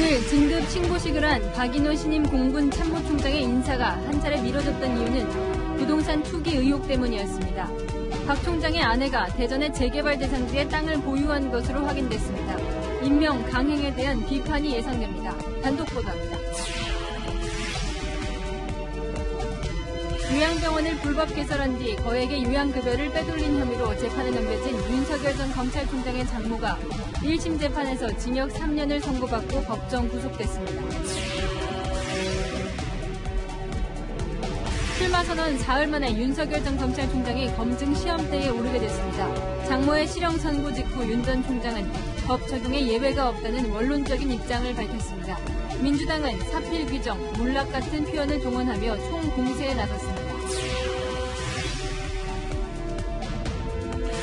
오늘 진급 신고식을 한 박인호 신임 공군 참모총장의 인사가 한 차례 미뤄졌던 이유는 부동산 투기 의혹 때문이었습니다. 박 총장의 아내가 대전의 재개발 대상지에 땅을 보유한 것으로 확인됐습니다. 임명 강행에 대한 비판이 예상됩니다. 단독 보도합니다. 요양병원을 불법 개설한 뒤 거액의 요양급여를 빼돌린 혐의로 재판에 넘겨진 윤석열 전 검찰총장의 장모가 1심 재판에서 징역 3년을 선고받고 법정 구속됐습니다. 출마 선언 사흘 만에 윤석열 전 검찰총장이 검증 시험대에 오르게 됐습니다. 장모의 실형 선고 직후 윤 전 총장은 법 적용에 예외가 없다는 원론적인 입장을 밝혔습니다. 민주당은 사필 규정, 몰락 같은 표현을 동원하며 총공세에 나섰습니다.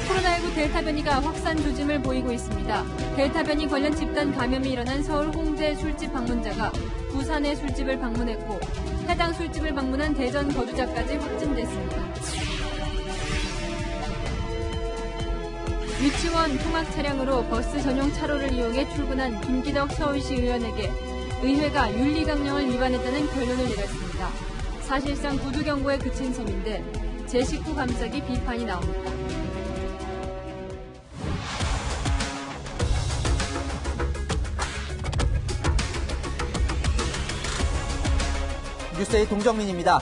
코로나19 델타 변이가 확산 조짐을 보이고 있습니다. 델타 변이 관련 집단 감염이 일어난 서울 홍대 술집 방문자가 부산의 술집을 방문했고 해당 술집을 방문한 대전 거주자까지 확진됐습니다. 유치원 통학 차량으로 버스 전용 차로를 이용해 출근한 김기덕 서울시 의원에게 의회가 윤리강령을 위반했다는 결론을 내렸습니다. 사실상 구두 경고에 그친 셈인데 제 식구 감싸기 비판이 나옵니다. 뉴스의 동정민입니다.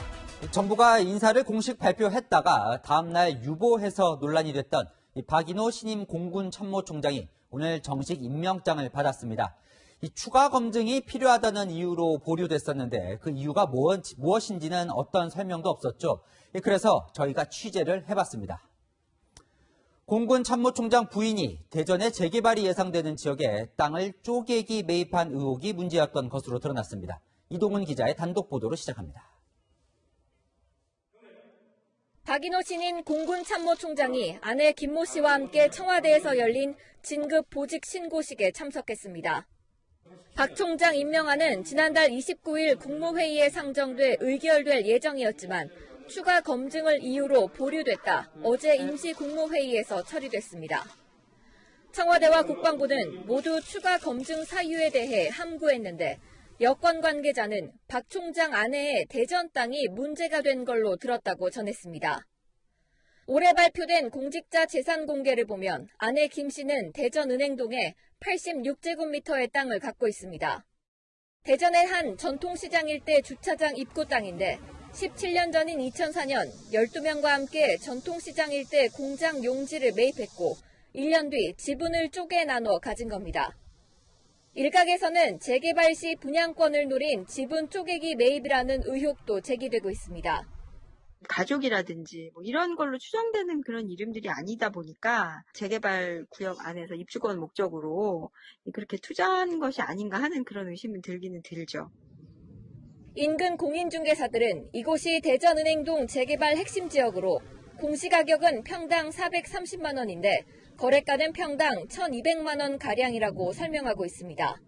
정부가 인사를 공식 발표했다가 다음날 유보해서 논란이 됐던 박인호 신임 공군 참모총장이 오늘 정식 임명장을 받았습니다. 추가 검증이 필요하다는 이유로 보류됐었는데 그 이유가 무엇인지는 어떤 설명도 없었죠. 그래서 저희가 취재를 해봤습니다. 공군 참모총장 부인이 대전의 재개발이 예상되는 지역에 땅을 쪼개기 매입한 의혹이 문제였던 것으로 드러났습니다. 이동훈 기자의 단독 보도로 시작합니다. 박인호 신임 공군 참모총장이 아내 김모 씨와 함께 청와대에서 열린 진급 보직 신고식에 참석했습니다. 박 총장 임명안은 지난달 29일 국무회의에 상정돼 의결될 예정이었지만 추가 검증을 이유로 보류됐다 어제 임시 국무회의에서 처리됐습니다. 청와대와 국방부는 모두 추가 검증 사유에 대해 함구했는데 여권 관계자는 박 총장 아내의 대전 땅이 문제가 된 걸로 들었다고 전했습니다. 올해 발표된 공직자 재산 공개를 보면 아내 김 씨는 대전 은행동에 86제곱미터의 땅을 갖고 있습니다. 대전의 한 전통시장 일대 주차장 입구 땅인데 17년 전인 2004년 12명과 함께 전통시장 일대 공장 용지를 매입했고 1년 뒤 지분을 쪼개 나눠 가진 겁니다. 일각에서는 재개발 시 분양권을 노린 지분 쪼개기 매입이라는 의혹도 제기되고 있습니다. 가족이라든지 이런 걸로 추정되는 그런 이름들이 아니다 보니까 재개발 구역 안에서 입주권 목적으로 그렇게 투자한 것이 아닌가 하는 그런 의심이 들기는 들죠. 인근 공인중개사들은 이곳이 대전은행동 재개발 핵심 지역으로 공시가격은 평당 430만 원인데 거래가는 평당 1,200만 원 가량이라고 설명하고 있습니다.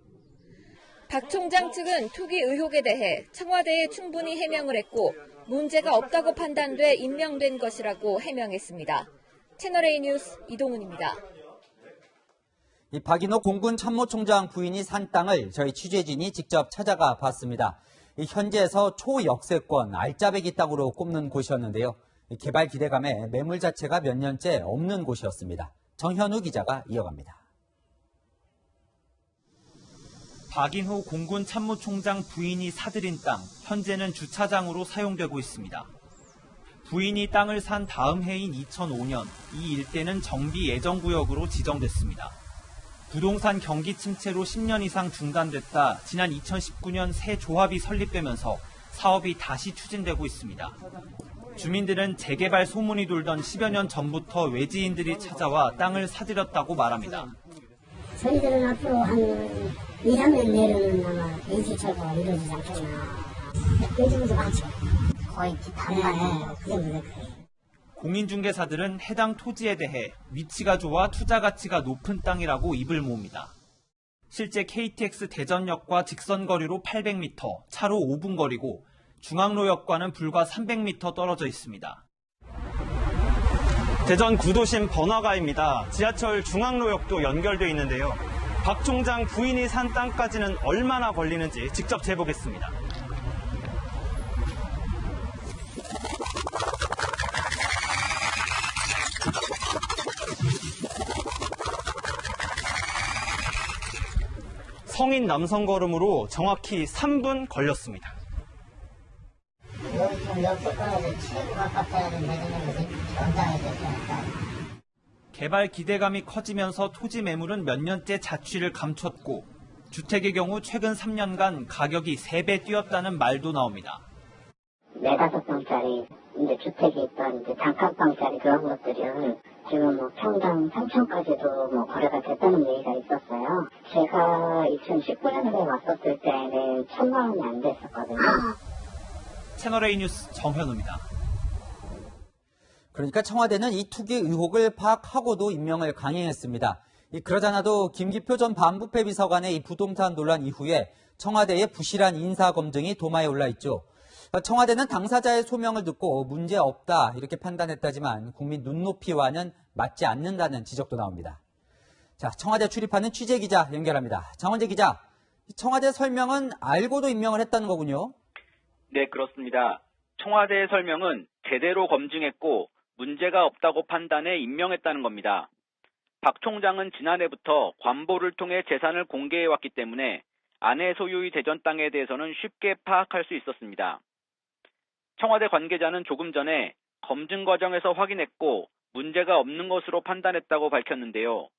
박 총장 측은 투기 의혹에 대해 청와대에 충분히 해명을 했고 문제가 없다고 판단돼 임명된 것이라고 해명했습니다. 채널A 뉴스 이동훈입니다. 이 박인호 공군 참모총장 부인이 산 땅을 저희 취재진이 직접 찾아가 봤습니다. 현지에서 초역세권 알짜배기 땅으로 꼽는 곳이었는데요. 개발 기대감에 매물 자체가 몇 년째 없는 곳이었습니다. 정현우 기자가 이어갑니다. 박인호 공군 참모총장 부인이 사들인 땅, 현재는 주차장으로 사용되고 있습니다. 부인이 땅을 산 다음 해인 2005년, 이 일대는 정비 예정구역으로 지정됐습니다. 부동산 경기 침체로 10년 이상 중단됐다 지난 2019년 새 조합이 설립되면서 사업이 다시 추진되고 있습니다. 주민들은 재개발 소문이 돌던 10여 년 전부터 외지인들이 찾아와 땅을 사들였다고 말합니다. 저희들은 앞으로 한 2, 3년 내로는 아마 인수처가 이루어지지 않겠나. 요즘도 많죠. 거의 반반에 그 정도 될 거예요. 공인중개사들은 해당 토지에 대해 위치가 좋아 투자 가치가 높은 땅이라고 입을 모읍니다. 실제 KTX 대전역과 직선거리로 800m, 차로 5분 거리고 중앙로역과는 불과 300m 떨어져 있습니다. 대전 구도심 번화가입니다. 지하철 중앙로역도 연결돼 있는데요. 박 총장 부인이 산 땅까지는 얼마나 걸리는지 직접 재보겠습니다. 성인 남성 걸음으로 정확히 3분 걸렸습니다. 여기 옆에까지 7분 가까이 하는 매장에서 연장이 됐으니까. 개발 기대감이 커지면서 토지 매물은 몇 년째 자취를 감췄고 주택의 경우 최근 3년간 가격이 3배 뛰었다는 말도 나옵니다. 4~5평짜리 이제 주택이 있던 이제 단칸방짜리 그런 것들은 지금 뭐 평당 3천까지도 거래가 됐다는 얘기가 있었어요. 제가 2019년에 왔었을 때는 1,000만 원이 안 됐었거든요. 채널A 뉴스 정현우입니다. 그러니까 청와대는 이 투기 의혹을 파악하고도 임명을 강행했습니다. 그러잖아도 김기표 전 반부패 비서관의 이 부동산 논란 이후에 청와대의 부실한 인사 검증이 도마에 올라 있죠. 청와대는 당사자의 소명을 듣고 문제 없다 이렇게 판단했다지만 국민 눈높이와는 맞지 않는다는 지적도 나옵니다. 자, 청와대 출입하는 취재기자 연결합니다. 장원재 기자, 청와대 설명은 알고도 임명을 했다는 거군요. 네, 그렇습니다. 청와대의 설명은 제대로 검증했고 문제가 없다고 판단해 임명했다는 겁니다. 박 총장은 지난해부터 관보를 통해 재산을 공개해왔기 때문에 아내 소유의 대전 땅에 대해서는 쉽게 파악할 수 있었습니다. 청와대 관계자는 조금 전에 검증 과정에서 확인했고 문제가 없는 것으로 판단했다고 밝혔는데요.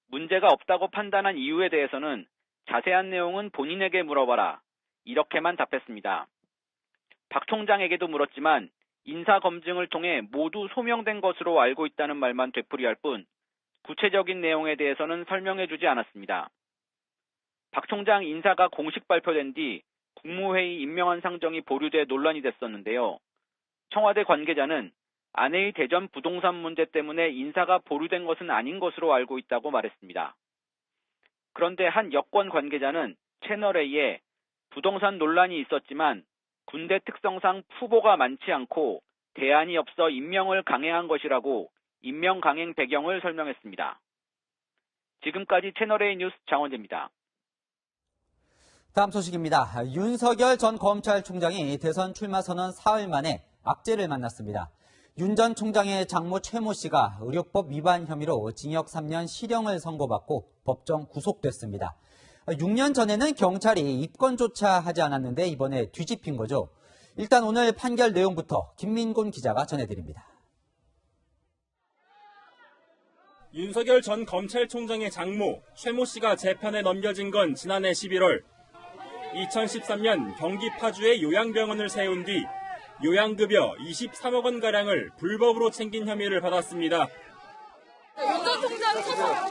문제가 없다고 판단한 이유에 대해서는 자세한 내용은 본인에게 물어봐라. 이렇게만 답했습니다. 박 총장에게도 물었지만 인사검증을 통해 모두 소명된 것으로 알고 있다는 말만 되풀이할 뿐 구체적인 내용에 대해서는 설명해주지 않았습니다. 박 총장 인사가 공식 발표된 뒤 국무회의 임명안 상정이 보류돼 논란이 됐었는데요. 청와대 관계자는 아내의 대전 부동산 문제 때문에 인사가 보류된 것은 아닌 것으로 알고 있다고 말했습니다. 그런데 한 여권 관계자는 채널A에 부동산 논란이 있었지만 군대 특성상 후보가 많지 않고 대안이 없어 임명을 강행한 것이라고 임명 강행 배경을 설명했습니다. 지금까지 채널A 뉴스 장원재입니다. 다음 소식입니다. 윤석열 전 검찰총장이 대선 출마 선언 사흘 만에 악재를 만났습니다. 윤 전 총장의 장모 최모 씨가 의료법 위반 혐의로 징역 3년 실형을 선고받고 법정 구속됐습니다. 6년 전에는 경찰이 입건조차 하지 않았는데 이번에 뒤집힌 거죠. 일단 오늘 판결 내용부터 김민곤 기자가 전해드립니다. 윤석열 전 검찰총장의 장모 최모 씨가 재판에 넘겨진 건 지난해 11월. 2013년 경기 파주에 요양병원을 세운 뒤 요양급여 23억 원가량을 불법으로 챙긴 혐의를 받았습니다. 윤 전 총장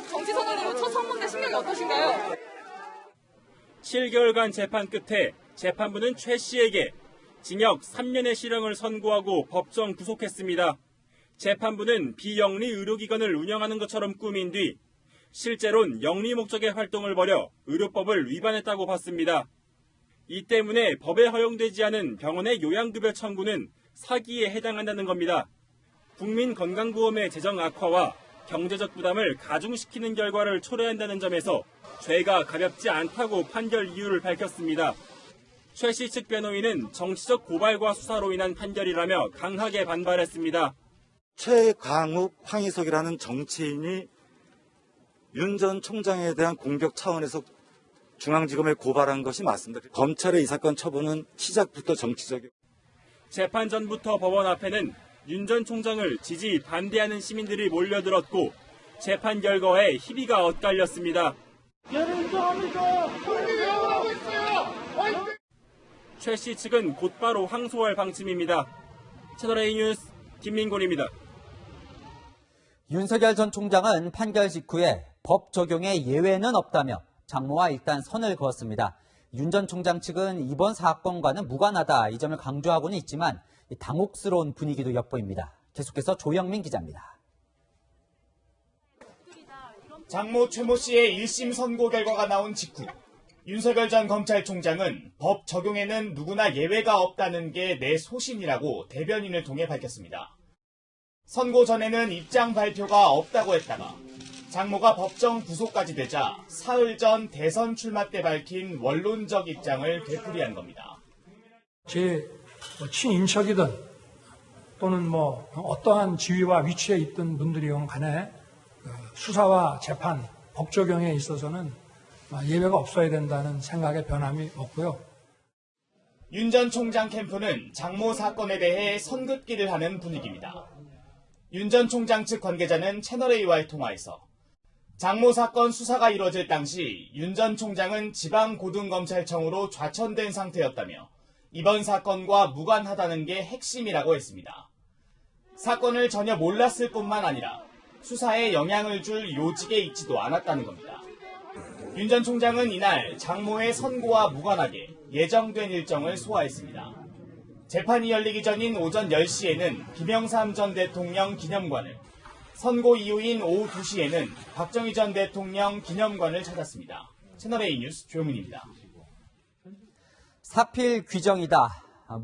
정치선언 이후 첫 선고인데 심경이 어떠신가요? 7개월간 재판 끝에 재판부는 최 씨에게 징역 3년의 실형을 선고하고 법정 구속했습니다. 재판부는 비영리 의료기관을 운영하는 것처럼 꾸민 뒤 실제로는 영리 목적의 활동을 벌여 의료법을 위반했다고 봤습니다. 이 때문에 법에 허용되지 않은 병원의 요양급여 청구는 사기에 해당한다는 겁니다. 국민건강보험의 재정 악화와 경제적 부담을 가중시키는 결과를 초래한다는 점에서 죄가 가볍지 않다고 판결 이유를 밝혔습니다. 최 씨 측 변호인은 정치적 고발과 수사로 인한 판결이라며 강하게 반발했습니다. 최강욱, 황희석이라는 정치인이 윤 전 총장에 대한 공격 차원에서 중앙지검에 고발한 것이 맞습니다. 검찰의 이 사건 처분은 시작부터 정치적이고. 재판 전부터 법원 앞에는 윤 전 총장을 지지 반대하는 시민들이 몰려들었고 재판 결과에 희비가 엇갈렸습니다. 최 씨 측은 곧바로 항소할 방침입니다. 채널A 뉴스 김민곤입니다. 윤석열 전 총장은 판결 직후에 법 적용에 예외는 없다며 장모와 일단 선을 그었습니다. 윤 전 총장 측은 이번 사건과는 무관하다 이 점을 강조하고는 있지만 당혹스러운 분위기도 엿보입니다. 계속해서 조영민 기자입니다. 장모 최모 씨의 1심 선고 결과가 나온 직후 윤석열 전 검찰총장은 법 적용에는 누구나 예외가 없다는 게 내 소신이라고 대변인을 통해 밝혔습니다. 선고 전에는 입장 발표가 없다고 했다가 장모가 법정 구속까지 되자 사흘 전 대선 출마 때 밝힌 원론적 입장을 되풀이한 겁니다. 제 친인척이든 또는 어떠한 지위와 위치에 있던 분들이건 간에 수사와 재판, 법 적용에 있어서는 예외가 없어야 된다는 생각에 변함이 없고요. 윤 전 총장 캠프는 장모 사건에 대해 선긋기를 하는 분위기입니다. 윤 전 총장 측 관계자는 채널A와의 통화에서 장모 사건 수사가 이뤄질 당시 윤 전 총장은 지방고등검찰청으로 좌천된 상태였다며 이번 사건과 무관하다는 게 핵심이라고 했습니다. 사건을 전혀 몰랐을 뿐만 아니라 수사에 영향을 줄 요직에 있지도 않았다는 겁니다. 윤 전 총장은 이날 장모의 선고와 무관하게 예정된 일정을 소화했습니다. 재판이 열리기 전인 오전 10시에는 김영삼 전 대통령 기념관을, 선고 이후인 오후 2시에는 박정희 전 대통령 기념관을 찾았습니다. 채널A 뉴스 조용민입니다. 사필 규정이다.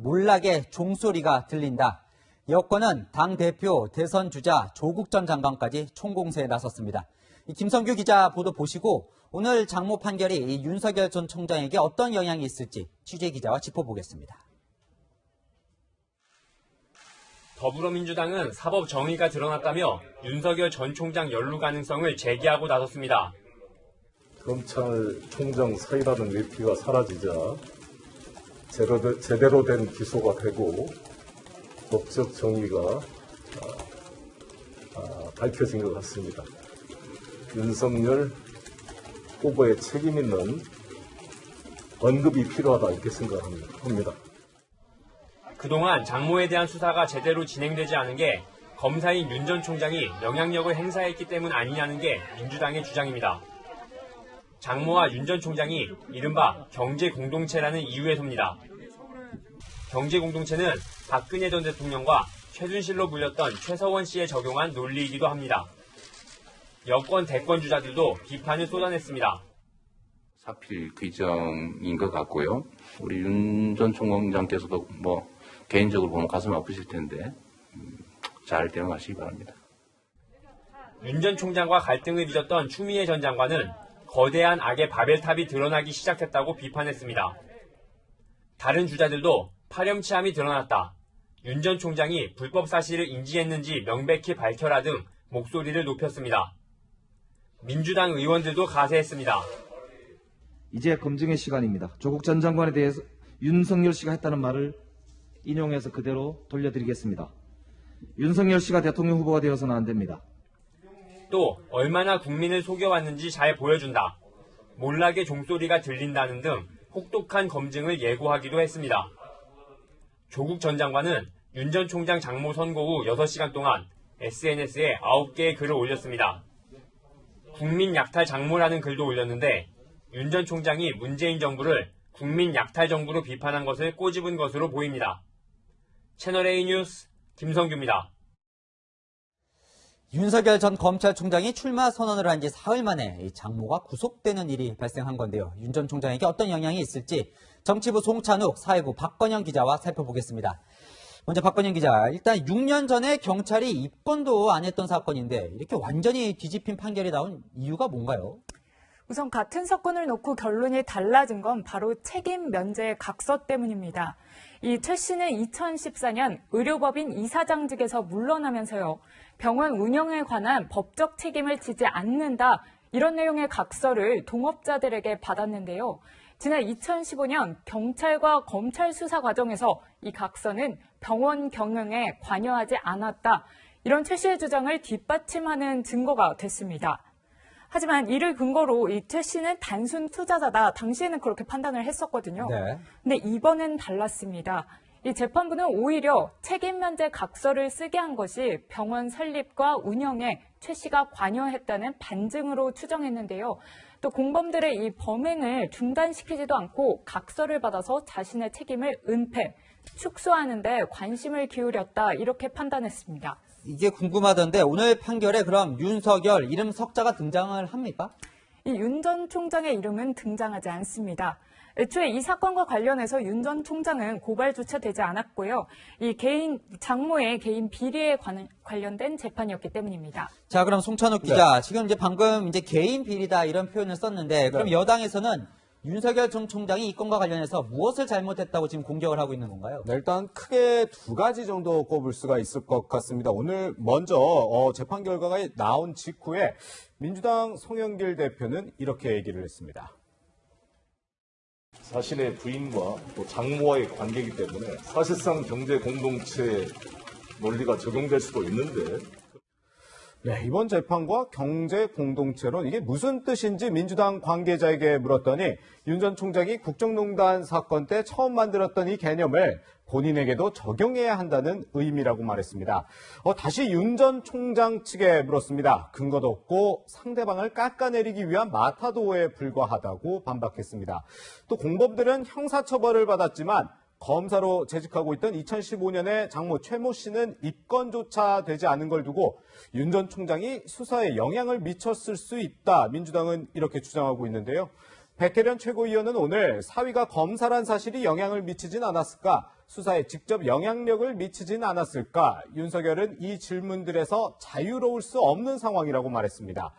몰락의 종소리가 들린다. 여권은 당대표 대선 주자 조국 전 장관까지 총공세에 나섰습니다. 김성규 기자 보도 보시고 오늘 장모 판결이 윤석열 전 총장에게 어떤 영향이 있을지 취재 기자와 짚어보겠습니다. 더불어민주당은 사법 정의가 드러났다며 윤석열 전 총장 연루 가능성을 제기하고 나섰습니다. 검찰총장 사이라는 외피가 사라지자 제대로 된 기소가 되고 법적 정의가 밝혀진 것 같습니다. 윤석열 후보의 책임 있는 언급이 필요하다 이렇게 생각합니다. 그동안 장모에 대한 수사가 제대로 진행되지 않은 게 검사인 윤 전 총장이 영향력을 행사했기 때문 아니냐는 게 민주당의 주장입니다. 장모와 윤 전 총장이 이른바 경제공동체라는 이유에서입니다. 경제공동체는 박근혜 전 대통령과 최순실로 불렸던 최서원 씨에 적용한 논리이기도 합니다. 여권 대권 주자들도 비판을 쏟아냈습니다. 사필 규정인 것 같고요. 우리 윤 전 총장께서도 개인적으로 보면 가슴 아프실 텐데 잘 대응하시기 바랍니다. 윤 전 총장과 갈등을 빚었던 추미애 전 장관은 거대한 악의 바벨탑이 드러나기 시작했다고 비판했습니다. 다른 주자들도 파렴치함이 드러났다. 윤 전 총장이 불법 사실을 인지했는지 명백히 밝혀라 등 목소리를 높였습니다. 민주당 의원들도 가세했습니다. 이제 검증의 시간입니다. 조국 전 장관에 대해서 윤석열 씨가 했다는 말을 인용해서 그대로 돌려드리겠습니다. 윤석열 씨가 대통령 후보가 되어서는 안 됩니다. 또 얼마나 국민을 속여왔는지 잘 보여준다. 몰락의 종소리가 들린다는 등 혹독한 검증을 예고하기도 했습니다. 조국 전 장관은 윤 전 총장 장모 선고 후 6시간 동안 SNS에 9개의 글을 올렸습니다. 국민 약탈 장모라는 글도 올렸는데 윤 전 총장이 문재인 정부를 국민 약탈 정부로 비판한 것을 꼬집은 것으로 보입니다. 채널A 뉴스 김성규입니다. 윤석열 전 검찰총장이 출마 선언을 한 지 사흘 만에 장모가 구속되는 일이 발생한 건데요. 윤 전 총장에게 어떤 영향이 있을지 정치부 송찬욱, 사회부 박건영 기자와 살펴보겠습니다. 먼저 박건영 기자, 일단 6년 전에 경찰이 입건도 안 했던 사건인데 이렇게 완전히 뒤집힌 판결이 나온 이유가 뭔가요? 우선 같은 사건을 놓고 결론이 달라진 건 바로 책임 면제 각서 때문입니다. 이 최 씨는 2014년 의료법인 이사장직에서 물러나면서요. 병원 운영에 관한 법적 책임을 지지 않는다. 이런 내용의 각서를 동업자들에게 받았는데요. 지난 2015년 경찰과 검찰 수사 과정에서 이 각서는 병원 경영에 관여하지 않았다. 이런 최 씨의 주장을 뒷받침하는 증거가 됐습니다. 하지만 이를 근거로 이 최 씨는 단순 투자자다. 당시에는 그렇게 판단을 했었거든요. 네. 근데 이번엔 달랐습니다. 이 재판부는 오히려 책임 면제 각서를 쓰게 한 것이 병원 설립과 운영에 최 씨가 관여했다는 반증으로 추정했는데요. 또 공범들의 이 범행을 중단시키지도 않고 각서를 받아서 자신의 책임을 은폐, 축소하는 데 관심을 기울였다. 이렇게 판단했습니다. 이게 궁금하던데 오늘 판결에 그럼 윤석열 이름 석자가 등장을 합니까? 이 윤 전 총장의 이름은 등장하지 않습니다. 애초에 이 사건과 관련해서 윤 전 총장은 고발조차 되지 않았고요. 이 장모의 개인 비리에 관련된 재판이었기 때문입니다. 자, 그럼 송찬욱 기자, 지금 이제 방금 이제 개인 비리다 이런 표현을 썼는데, 그럼 여당에서는 윤석열 전 총장이 이 건과 관련해서 무엇을 잘못했다고 지금 공격을 하고 있는 건가요? 네, 일단 크게 두 가지 정도 꼽을 수가 있을 것 같습니다. 오늘 먼저 재판 결과가 나온 직후에 민주당 송영길 대표는 이렇게 얘기를 했습니다. 자신의 부인과 또 장모와의 관계이기 때문에 사실상 경제 공동체 논리가 적용될 수도 있는데 네, 이번 재판과 경제 공동체론 이게 무슨 뜻인지 민주당 관계자에게 물었더니 윤 전 총장이 국정농단 사건 때 처음 만들었던 이 개념을 본인에게도 적용해야 한다는 의미라고 말했습니다. 다시 윤 전 총장 측에 물었습니다. 근거도 없고 상대방을 깎아내리기 위한 마타도에 불과하다고 반박했습니다. 또 공범들은 형사처벌을 받았지만 검사로 재직하고 있던 2015년에 장모 최모 씨는 입건조차 되지 않은 걸 두고 윤 전 총장이 수사에 영향을 미쳤을 수 있다. 민주당은 이렇게 주장하고 있는데요. 백혜련 최고위원은 오늘 사위가 검사란 사실이 영향을 미치진 않았을까? 수사에 직접 영향력을 미치진 않았을까? 윤석열은 이 질문들에서 자유로울 수 없는 상황이라고 말했습니다.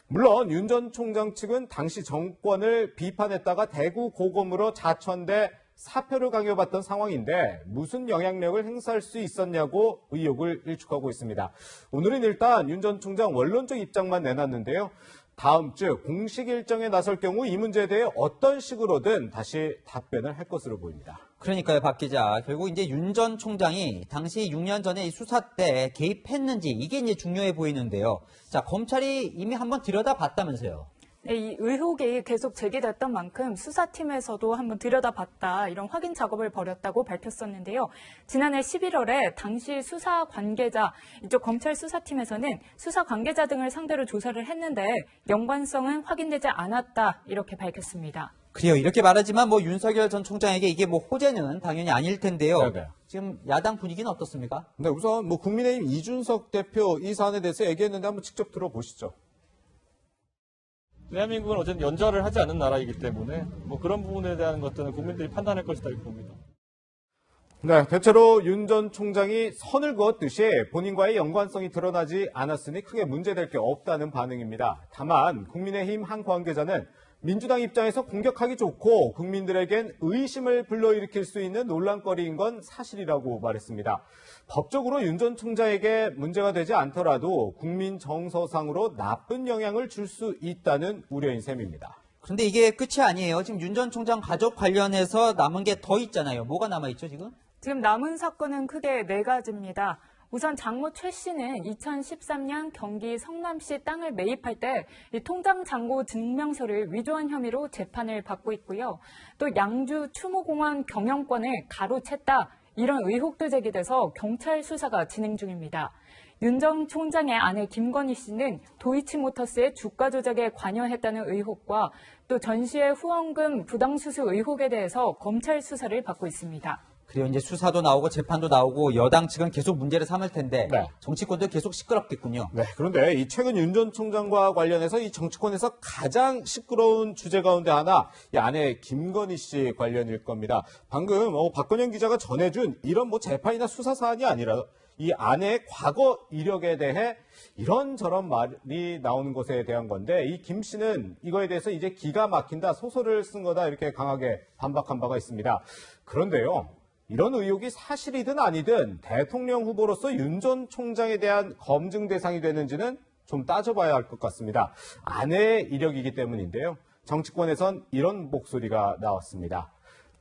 물론 윤 전 총장 측은 당시 정권을 비판했다가 대구 고검으로 자천돼 사표를 강요받던 상황인데 무슨 영향력을 행사할 수 있었냐고 의혹을 일축하고 있습니다. 오늘은 일단 윤 전 총장 원론적 입장만 내놨는데요. 다음 주 공식 일정에 나설 경우 이 문제에 대해 어떤 식으로든 다시 답변을 할 것으로 보입니다. 그러니까요, 박 기자. 결국 이제 윤 전 총장이 당시 6년 전에 이 수사 때 개입했는지 이게 이제 중요해 보이는데요. 자, 검찰이 이미 한번 들여다봤다면서요. 네, 이 의혹이 계속 제기됐던 만큼 수사팀에서도 한번 들여다봤다 이런 확인 작업을 벌였다고 밝혔었는데요. 지난해 11월에 당시 수사 관계자, 이쪽 검찰 수사팀에서는 수사 관계자 등을 상대로 조사를 했는데 연관성은 확인되지 않았다 이렇게 밝혔습니다. 그래요. 이렇게 말하지만 뭐 윤석열 전 총장에게 이게 뭐 호재는 당연히 아닐 텐데요. 네네. 지금 야당 분위기는 어떻습니까? 네, 우선 뭐 국민의힘 이준석 대표 이 사안에 대해서 얘기했는데 한번 직접 들어보시죠. 대한민국은 어쨌든 연좌를 하지 않는 나라이기 때문에 뭐 그런 부분에 대한 것들은 국민들이 판단할 것이다 이렇게 봅니다. 네, 대체로 윤 전 총장이 선을 그었듯이 본인과의 연관성이 드러나지 않았으니 크게 문제될 게 없다는 반응입니다. 다만 국민의힘 한 관계자는 민주당 입장에서 공격하기 좋고 국민들에겐 의심을 불러일으킬 수 있는 논란거리인 건 사실이라고 말했습니다. 법적으로 윤 전 총장에게 문제가 되지 않더라도 국민 정서상으로 나쁜 영향을 줄 수 있다는 우려인 셈입니다. 그런데 이게 끝이 아니에요. 지금 윤 전 총장 가족 관련해서 남은 게 더 있잖아요. 뭐가 남아있죠, 지금? 지금 남은 사건은 크게 4가지입니다. 우선 장모 최 씨는 2013년 경기 성남시 땅을 매입할 때 이 통장 잔고 증명서를 위조한 혐의로 재판을 받고 있고요. 또 양주 추모공원 경영권을 가로챘다. 이런 의혹도 제기돼서 경찰 수사가 진행 중입니다. 윤 전 총장의 아내 김건희 씨는 도이치모터스의 주가 조작에 관여했다는 의혹과 또 전시회 후원금 부당수수 의혹에 대해서 검찰 수사를 받고 있습니다. 그리고 이제 수사도 나오고 재판도 나오고 여당 측은 계속 문제를 삼을 텐데 네. 정치권도 계속 시끄럽겠군요. 네, 그런데 이 최근 윤 전 총장과 관련해서 이 정치권에서 가장 시끄러운 주제 가운데 하나 이 아내 김건희 씨 관련일 겁니다. 방금 박건영 기자가 전해준 이런 뭐 재판이나 수사 사안이 아니라 이 아내의 과거 이력에 대해 이런저런 말이 나오는 것에 대한 건데 이 김 씨는 이거에 대해서 이제 기가 막힌다, 소설을 쓴 거다 이렇게 강하게 반박한 바가 있습니다. 그런데요. 이런 의혹이 사실이든 아니든 대통령 후보로서 윤 전 총장에 대한 검증 대상이 되는지는 좀 따져봐야 할 것 같습니다. 아내의 이력이기 때문인데요. 정치권에선 이런 목소리가 나왔습니다.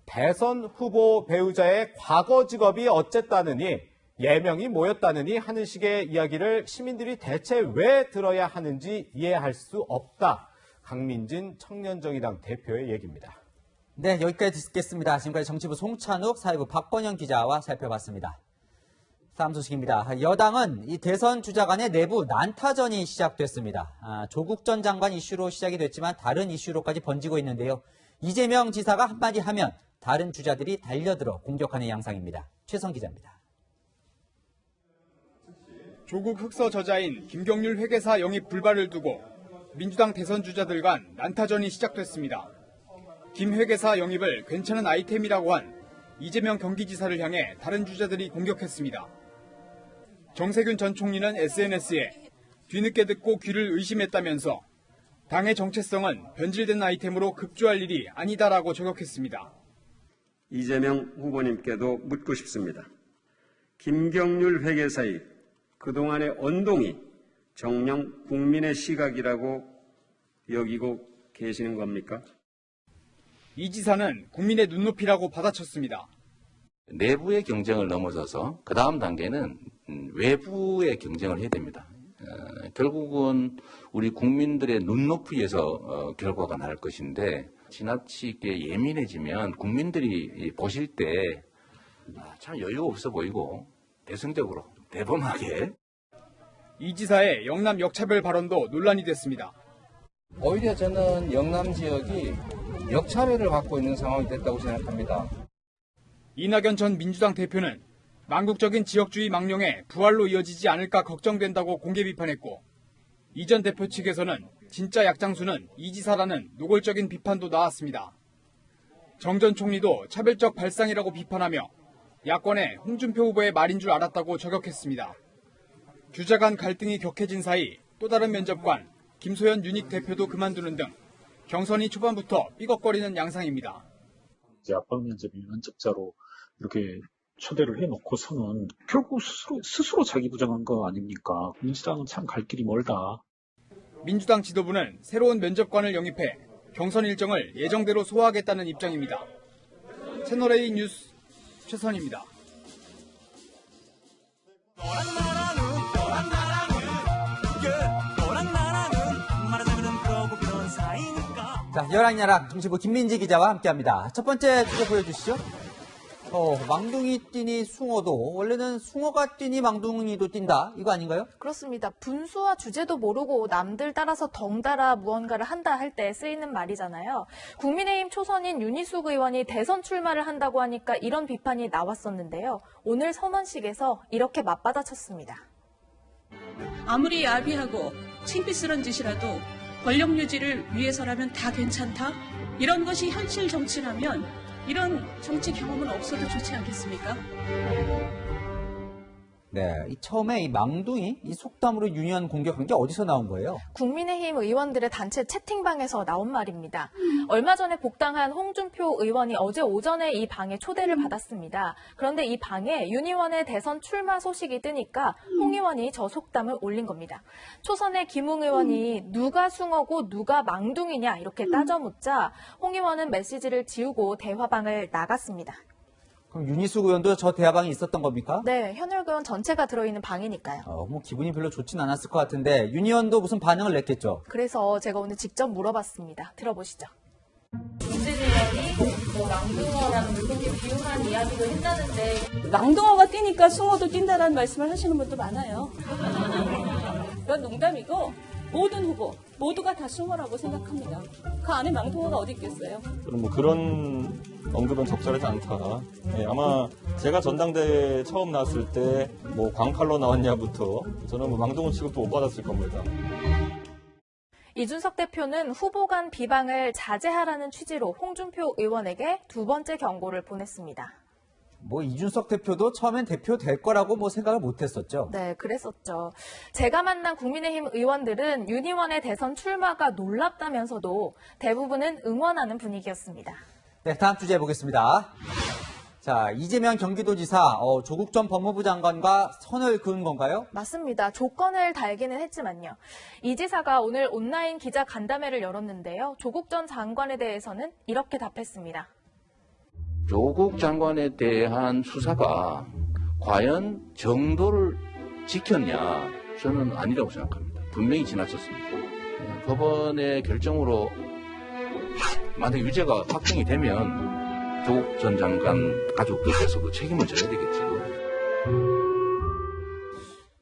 대선 후보 배우자의 과거 직업이 어쨌다느니 예명이 뭐였다느니 하는 식의 이야기를 시민들이 대체 왜 들어야 하는지 이해할 수 없다. 강민진 청년정의당 대표의 얘기입니다. 네, 여기까지 듣겠습니다. 지금까지 정치부 송찬욱, 사회부 박건영 기자와 살펴봤습니다. 다음 소식입니다. 여당은 이 대선 주자 간의 내부 난타전이 시작됐습니다. 조국 전 장관 이슈로 시작이 됐지만 다른 이슈로까지 번지고 있는데요. 이재명 지사가 한마디 하면 다른 주자들이 달려들어 공격하는 양상입니다. 최성 기자입니다. 조국 흑서 저자인 김경률 회계사 영입 불발을 두고 민주당 대선 주자들 간 난타전이 시작됐습니다. 김 회계사 영입을 괜찮은 아이템이라고 한 이재명 경기지사를 향해 다른 주자들이 공격했습니다. 정세균 전 총리는 SNS에 뒤늦게 듣고 귀를 의심했다면서 당의 정체성은 변질된 아이템으로 급조할 일이 아니다라고 저격했습니다. 이재명 후보님께도 묻고 싶습니다. 김경률 회계사의 그동안의 언동이 정녕 국민의 시각이라고 여기고 계시는 겁니까? 이 지사는 국민의 눈높이라고 받아쳤습니다. 내부의 경쟁을 넘어서서 그 다음 단계는 외부의 경쟁을 해야 됩니다. 결국은 우리 국민들의 눈높이에서 결과가 날 것인데 지나치게 예민해지면 국민들이 보실 때 참 여유가 없어 보이고 대승적으로 대범하게. 이 지사의 영남 역차별 발언도 논란이 됐습니다. 오히려 저는 영남 지역이 역차별을 받고 있는 상황이 됐다고 생각합니다. 이낙연 전 민주당 대표는 망국적인 지역주의 망령에 부활로 이어지지 않을까 걱정된다고 공개 비판했고, 이 전 대표 측에서는 진짜 약장수는 이 지사라는 노골적인 비판도 나왔습니다. 정 전 총리도 차별적 발상이라고 비판하며 야권의 홍준표 후보의 말인 줄 알았다고 저격했습니다. 주자 간 갈등이 격해진 사이 또 다른 면접관 김소연 유닉 대표도 그만두는 등 경선이 초반부터 삐걱거리는 양상입니다. 이제 압박 면접이 면접자로 이렇게 초대를 해놓고서는 결국 스스로 자기 부정한 거 아닙니까? 민주당은 참 갈 길이 멀다. 민주당 지도부는 새로운 면접관을 영입해 경선 일정을 예정대로 소화하겠다는 입장입니다. 채널A 뉴스 최선입니다. 자, 여랑야랑 중시부 김민지 기자와 함께합니다. 첫 번째 주제 보여주시죠. 망둥이 뛰니 숭어도, 원래는 숭어가 뛰니 망둥이도 뛴다, 이거 아닌가요? 그렇습니다. 분수와 주제도 모르고 남들 따라서 덩달아 무언가를 한다 할 때 쓰이는 말이잖아요. 국민의힘 초선인 윤희숙 의원이 대선 출마를 한다고 하니까 이런 비판이 나왔었는데요. 오늘 선언식에서 이렇게 맞받아쳤습니다. 아무리 야비하고 창피스러운 짓이라도 권력 유지를 위해서라면 다 괜찮다? 이런 것이 현실 정치라면 이런 정치 경험은 없어도 좋지 않겠습니까? 네, 처음에 이 망둥이, 이 속담으로 유니언 공격한 게 어디서 나온 거예요? 국민의힘 의원들의 단체 채팅방에서 나온 말입니다. 얼마 전에 복당한 홍준표 의원이 어제 오전에 이 방에 초대를 받았습니다. 그런데 이 방에 윤 의원의 대선 출마 소식이 뜨니까 홍 의원이 저 속담을 올린 겁니다. 초선의 김웅 의원이 누가 숭어고 누가 망둥이냐 이렇게 따져 묻자 홍 의원은 메시지를 지우고 대화방을 나갔습니다. 그럼 윤희숙 의원도 저 대화방에 있었던 겁니까? 네, 현역 의원 전체가 들어있는 방이니까요. 뭐 기분이 별로 좋진 않았을 것 같은데 윤 의원도 무슨 반응을 냈겠죠? 그래서 제가 오늘 직접 물어봤습니다. 들어보시죠. 문재인 의원이 망둥어라는 물고기 비유한 이야기도 했다는데 망둥어가 뛰니까 숭어도 뛴다라는 말씀을 하시는 분도 많아요. 그건 농담이고 모든 후보 모두가 다 숭어라고 생각합니다. 그 안에 망둥어가 어디 있겠어요? 저는 뭐 그런 언급은 적절하지 않다. 네, 아마 제가 전당대회 처음 나왔을 때 뭐 광칼로 나왔냐부터 저는 뭐 망둥어 취급도 못 받았을 겁니다. 이준석 대표는 후보 간 비방을 자제하라는 취지로 홍준표 의원에게 두 번째 경고를 보냈습니다. 뭐 이준석 대표도 처음엔 대표 될 거라고 뭐 생각을 못 했었죠. 네, 그랬었죠. 제가 만난 국민의힘 의원들은 윤 의원의 대선 출마가 놀랍다면서도 대부분은 응원하는 분위기였습니다. 네, 다음 주제 보겠습니다. 자, 이재명 경기도지사 조국 전 법무부 장관과 선을 그은 건가요? 맞습니다. 조건을 달기는 했지만요. 이 지사가 오늘 온라인 기자 간담회를 열었는데요. 조국 전 장관에 대해서는 이렇게 답했습니다. 조국 장관에 대한 수사가 과연 정도를 지켰냐? 저는 아니라고 생각합니다. 분명히 지나쳤습니다. 법원의 결정으로 만약 유죄가 확정이 되면 조국 전 장관 가족들께서도 책임을 져야 되겠죠.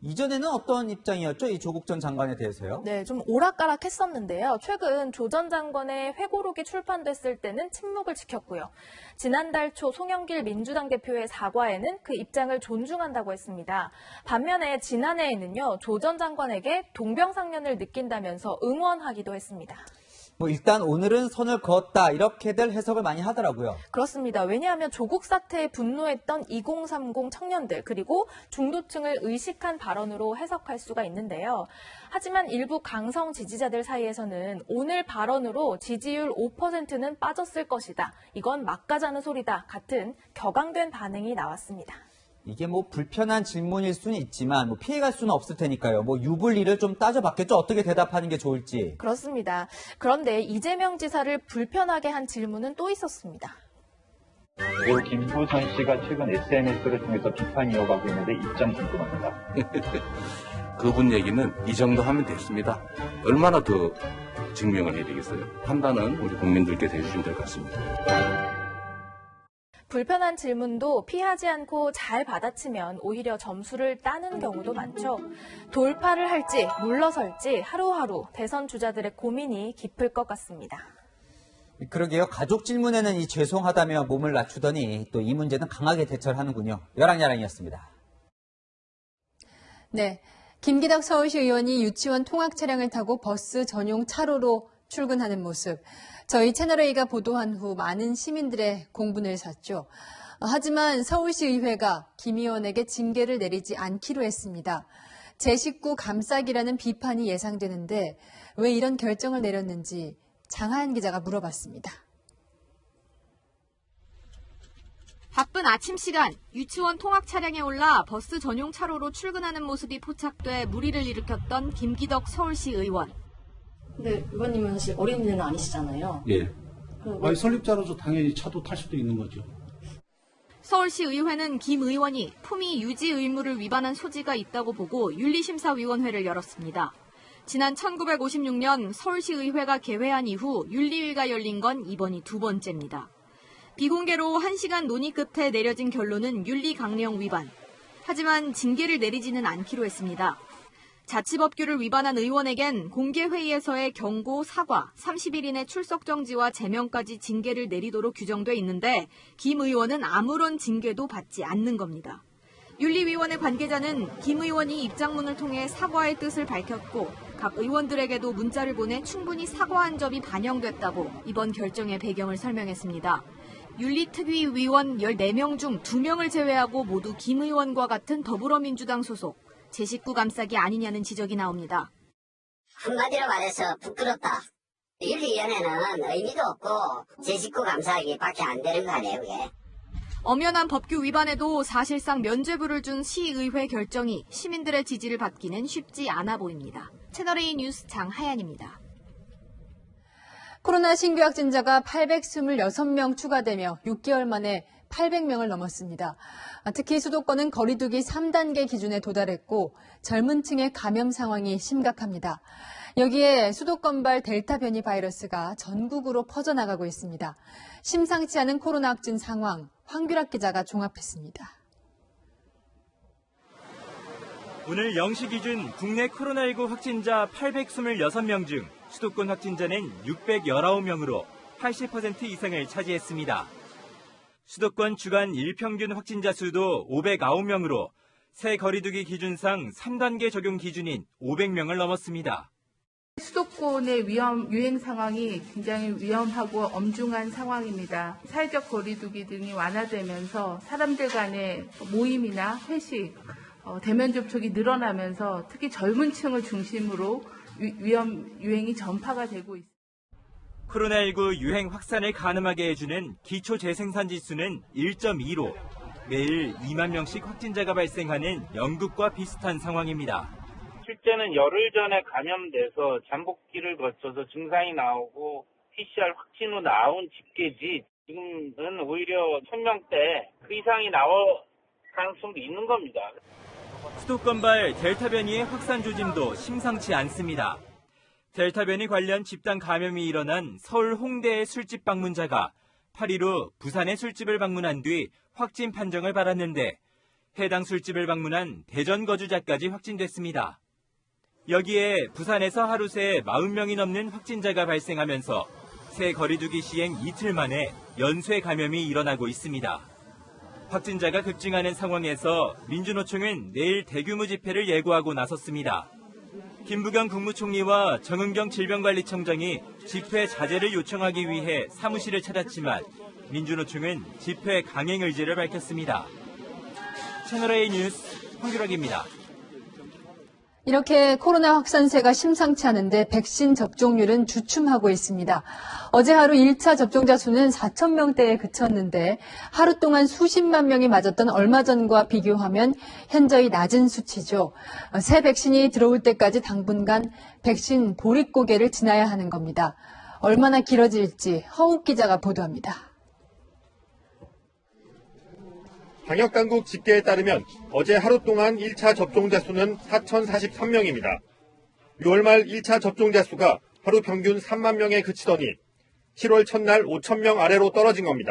이 전 이전에는 어떤 입장이었죠? 이 조국 전 장관에 대해서요? 네, 좀 오락가락했었는데요. 최근 조 전 장관의 회고록이 출판됐을 때는 침묵을 지켰고요. 지난달 초 송영길 민주당 대표의 사과에는 그 입장을 존중한다고 했습니다. 반면에 지난해에는요, 조 전 장관에게 동병상련을 느낀다면서 응원하기도 했습니다. 일단 오늘은 선을 그었다 이렇게들 해석을 많이 하더라고요. 그렇습니다. 왜냐하면 조국 사태에 분노했던 2030 청년들 그리고 중도층을 의식한 발언으로 해석할 수가 있는데요. 하지만 일부 강성 지지자들 사이에서는 오늘 발언으로 지지율 5%는 빠졌을 것이다. 이건 막가자는 소리다. 같은 격앙된 반응이 나왔습니다. 이게 불편한 질문일 수는 있지만 피해갈 수는 없을 테니까요. 유불리를 좀 따져봤겠죠. 어떻게 대답하는 게 좋을지. 그렇습니다. 그런데 이재명 지사를 불편하게 한 질문은 또 있었습니다. 그리고 김부선 씨가 최근 SNS를 통해서 비판 이어가고 있는데 입장 궁금합니다. 그분 얘기는 이 정도 하면 됐습니다. 얼마나 더 증명을 해야 되겠어요. 판단은 우리 국민들께서 해주시면 될 것 같습니다. 불편한 질문도 피하지 않고 잘 받아치면 오히려 점수를 따는 경우도 많죠. 돌파를 할지 물러설지 하루하루 대선 주자들의 고민이 깊을 것 같습니다. 그러게요. 가족 질문에는 이 죄송하다며 몸을 낮추더니 또 이 문제는 강하게 대처를 하는군요. 여랑야랑이었습니다. 네, 김기덕 서울시 의원이 유치원 통학 차량을 타고 버스 전용 차로로 출근하는 모습. 저희 채널A가 보도한 후 많은 시민들의 공분을 샀죠. 하지만 서울시의회가 김 의원에게 징계를 내리지 않기로 했습니다. 제 식구 감싸기라는 비판이 예상되는데 왜 이런 결정을 내렸는지 장하연 기자가 물어봤습니다. 바쁜 아침 시간 유치원 통학 차량에 올라 버스 전용 차로로 출근하는 모습이 포착돼 물의를 일으켰던 김기덕 서울시 의원. 근데 의원님은 사실 어린이는 아니시잖아요. 예. 설립자로서 당연히 차도 탈 수도 있는 거죠. 서울시 의회는 김 의원이 품위 유지 의무를 위반한 소지가 있다고 보고 윤리심사위원회를 열었습니다. 지난 1956년 서울시 의회가 개회한 이후 윤리위가 열린 건 이번이 두 번째입니다. 비공개로 1시간 논의 끝에 내려진 결론은 윤리 강령 위반. 하지만 징계를 내리지는 않기로 했습니다. 자치법규를 위반한 의원에겐 공개회의에서의 경고, 사과, 30일 이내 출석 정지와 제명까지 징계를 내리도록 규정돼 있는데 김 의원은 아무런 징계도 받지 않는 겁니다. 윤리위원회 관계자는 김 의원이 입장문을 통해 사과의 뜻을 밝혔고 각 의원들에게도 문자를 보내 충분히 사과한 점이 반영됐다고 이번 결정의 배경을 설명했습니다. 윤리특위위원 14명 중 2명을 제외하고 모두 김 의원과 같은 더불어민주당 소속. 제 식구 감싸기 아니냐는 지적이 나옵니다. 한마디로 말해서 부끄럽다. 윤리위원회는 의미도 없고 제 식구 감싸기밖에 안 되는 거 아니에요, 그게. 엄연한 법규 위반에도 사실상 면죄부를 준 시의회 결정이 시민들의 지지를 받기는 쉽지 않아 보입니다. 채널A 뉴스 장하연입니다. 코로나 신규 확진자가 826명 추가되며 6개월 만에 800명을 넘었습니다. 특히 수도권은 거리두기 3단계 기준에 도달했고 젊은 층의 감염 상황이 심각합니다. 여기에 수도권발 델타 변이 바이러스가 전국으로 퍼져나가고 있습니다. 심상치 않은 코로나 확진 상황, 황규락 기자가 종합했습니다. 오늘 0시 기준 국내 코로나19 확진자 826명 중 수도권 확진자는 619명으로 80% 이상을 차지했습니다. 수도권 주간 일평균 확진자 수도 509명으로 새 거리두기 기준상 3단계 적용 기준인 500명을 넘었습니다. 수도권의 유행 상황이 굉장히 위험하고 엄중한 상황입니다. 사회적 거리두기 등이 완화되면서 사람들 간의 모임이나 회식, 대면 접촉이 늘어나면서 특히 젊은 층을 중심으로 유행이 전파가 되고 있습니다. 코로나19 유행 확산을 가늠하게 해주는 기초재생산지수는 1.2로 매일 2만 명씩 확진자가 발생하는 영국과 비슷한 상황입니다. 실제는 열흘 전에 감염돼서 잠복기를 거쳐서 증상이 나오고 PCR 확진 후 나온 집계지 지금은 오히려 1000명대 그 이상이 나올 가능성도 있는 겁니다. 수도권발 델타 변이의 확산 조짐도 심상치 않습니다. 델타 변이 관련 집단 감염이 일어난 서울 홍대의 술집 방문자가 8일 후 부산의 술집을 방문한 뒤 확진 판정을 받았는데 해당 술집을 방문한 대전 거주자까지 확진됐습니다. 여기에 부산에서 하루 새 40명이 넘는 확진자가 발생하면서 새 거리두기 시행 이틀 만에 연쇄 감염이 일어나고 있습니다. 확진자가 급증하는 상황에서 민주노총은 내일 대규모 집회를 예고하고 나섰습니다. 김부겸 국무총리와 정은경 질병관리청장이 집회 자제를 요청하기 위해 사무실을 찾았지만 민주노총은 집회 강행 의지를 밝혔습니다. 채널A 뉴스 황규락입니다. 이렇게 코로나 확산세가 심상치 않은데 백신 접종률은 주춤하고 있습니다. 어제 하루 1차 접종자 수는 4,000명대에 그쳤는데 하루 동안 수십만 명이 맞았던 얼마 전과 비교하면 현저히 낮은 수치죠. 새 백신이 들어올 때까지 당분간 백신 보릿고개를 지나야 하는 겁니다. 얼마나 길어질지 허욱 기자가 보도합니다. 방역당국 집계에 따르면 어제 하루 동안 1차 접종자 수는 4,043명입니다. 6월 말 1차 접종자 수가 하루 평균 3만 명에 그치더니 7월 첫날 5,000명 아래로 떨어진 겁니다.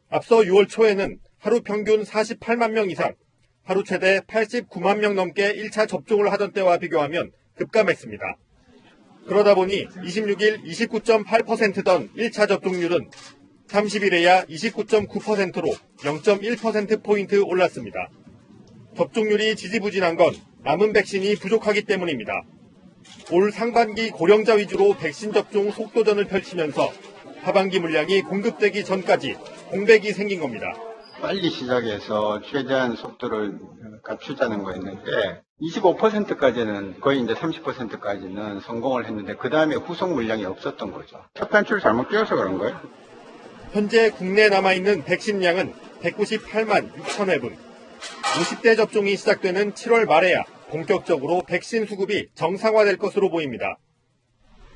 앞서 6월 초에는 하루 평균 48만 명 이상, 하루 최대 89만 명 넘게 1차 접종을 하던 때와 비교하면 급감했습니다. 그러다 보니 26일 29.8%던 1차 접종률은 30일에야 29.9%로 0.1%포인트 올랐습니다. 접종률이 지지부진한 건 남은 백신이 부족하기 때문입니다. 올 상반기 고령자 위주로 백신 접종 속도전을 펼치면서 하반기 물량이 공급되기 전까지 공백이 생긴 겁니다. 빨리 시작해서 최대한 속도를 갖추자는 거였는데 25%까지는 거의 이제 30%까지는 성공을 했는데 그 다음에 후속 물량이 없었던 거죠. 첫 단추를 잘못 끼워서 그런 거예요. 현재 국내에 남아있는 백신량은 198만 6천 회분. 50대 접종이 시작되는 7월 말에야 본격적으로 백신 수급이 정상화될 것으로 보입니다.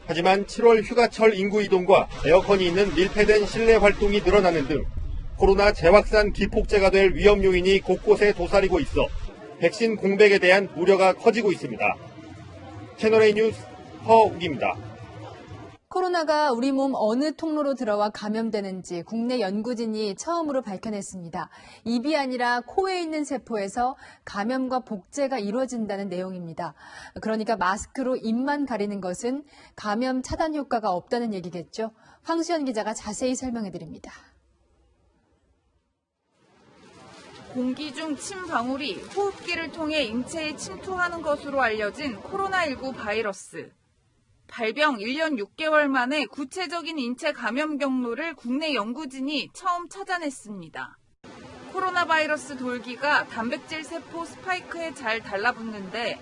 하지만 7월 휴가철 인구 이동과 에어컨이 있는 밀폐된 실내 활동이 늘어나는 등 코로나 재확산 기폭제가 될 위험 요인이 곳곳에 도사리고 있어 백신 공백에 대한 우려가 커지고 있습니다. 채널A 뉴스 허욱입니다. 코로나가 우리 몸 어느 통로로 들어와 감염되는지 국내 연구진이 처음으로 밝혀냈습니다. 입이 아니라 코에 있는 세포에서 감염과 복제가 이루어진다는 내용입니다. 그러니까 마스크로 입만 가리는 것은 감염 차단 효과가 없다는 얘기겠죠. 황수연 기자가 자세히 설명해드립니다. 공기 중 침 방울이 호흡기를 통해 인체에 침투하는 것으로 알려진 코로나19 바이러스. 발병 1년 6개월 만에 구체적인 인체 감염 경로를 국내 연구진이 처음 찾아냈습니다. 코로나 바이러스 돌기가 단백질 세포 스파이크에 잘 달라붙는데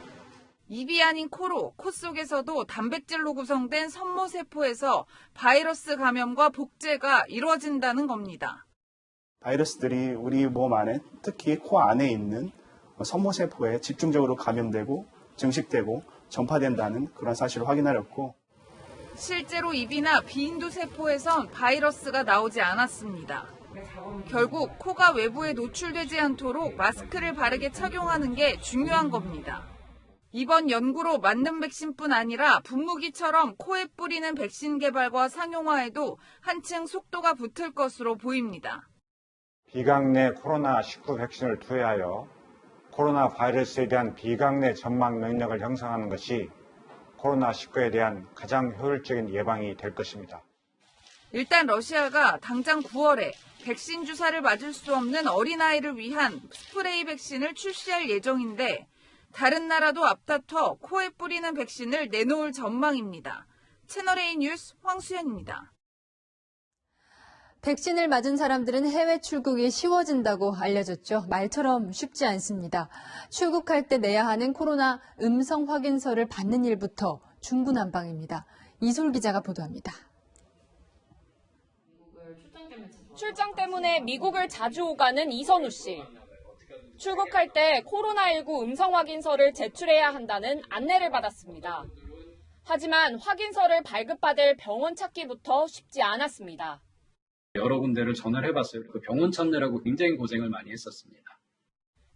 입이 아닌 코로 코 속에서도 단백질로 구성된 섬모세포에서 바이러스 감염과 복제가 이루어진다는 겁니다. 바이러스들이 우리 몸 안에 특히 코 안에 있는 섬모세포에 집중적으로 감염되고 증식되고 전파된다는 그런 사실을 확인하였고 실제로 입이나 비인두 세포에선 바이러스가 나오지 않았습니다. 결국 코가 외부에 노출되지 않도록 마스크를 바르게 착용하는 게 중요한 겁니다. 이번 연구로 만든 백신뿐 아니라 분무기처럼 코에 뿌리는 백신 개발과 상용화에도 한층 속도가 붙을 것으로 보입니다. 비강내 코로나19 백신을 투여하여 코로나 바이러스에 대한 비강내 전망 능력을 형성하는 것이 코로나19에 대한 가장 효율적인 예방이 될 것입니다. 일단 러시아가 당장 9월에 백신 주사를 맞을 수 없는 어린아이를 위한 스프레이 백신을 출시할 예정인데 다른 나라도 앞다퉈 코에 뿌리는 백신을 내놓을 전망입니다. 채널A 뉴스 황수연입니다. 백신을 맞은 사람들은 해외 출국이 쉬워진다고 알려졌죠. 말처럼 쉽지 않습니다. 출국할 때 내야 하는 코로나 음성 확인서를 받는 일부터 중구난방입니다. 이솔 기자가 보도합니다. 출장 때문에 미국을 자주 오가는 이선우 씨. 출국할 때 코로나19 음성 확인서를 제출해야 한다는 안내를 받았습니다. 하지만 확인서를 발급받을 병원 찾기부터 쉽지 않았습니다. 여러 군데를 전화를 해봤어요. 그 병원 찾느라고 굉장히 고생을 많이 했었습니다.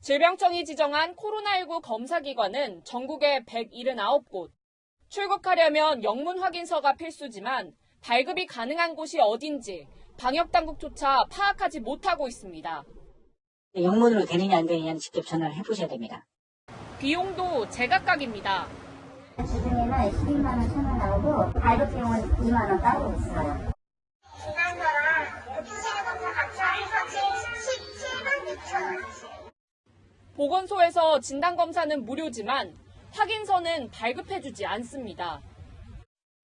질병청이 지정한 코로나19 검사기관은 전국에 179곳. 출국하려면 영문 확인서가 필수지만 발급이 가능한 곳이 어딘지 방역당국조차 파악하지 못하고 있습니다. 영문으로 되느냐 안 되느냐는 직접 전화를 해보셔야 됩니다. 비용도 제각각입니다. 주중에는 12만 원, 1,000원 나오고 발급비용은 2만 원 따로 있어요. 진단서랑 PCR 검사 같이 해서 17만 6천 원. 보건소에서 진단검사는 무료지만 확인서는 발급해주지 않습니다.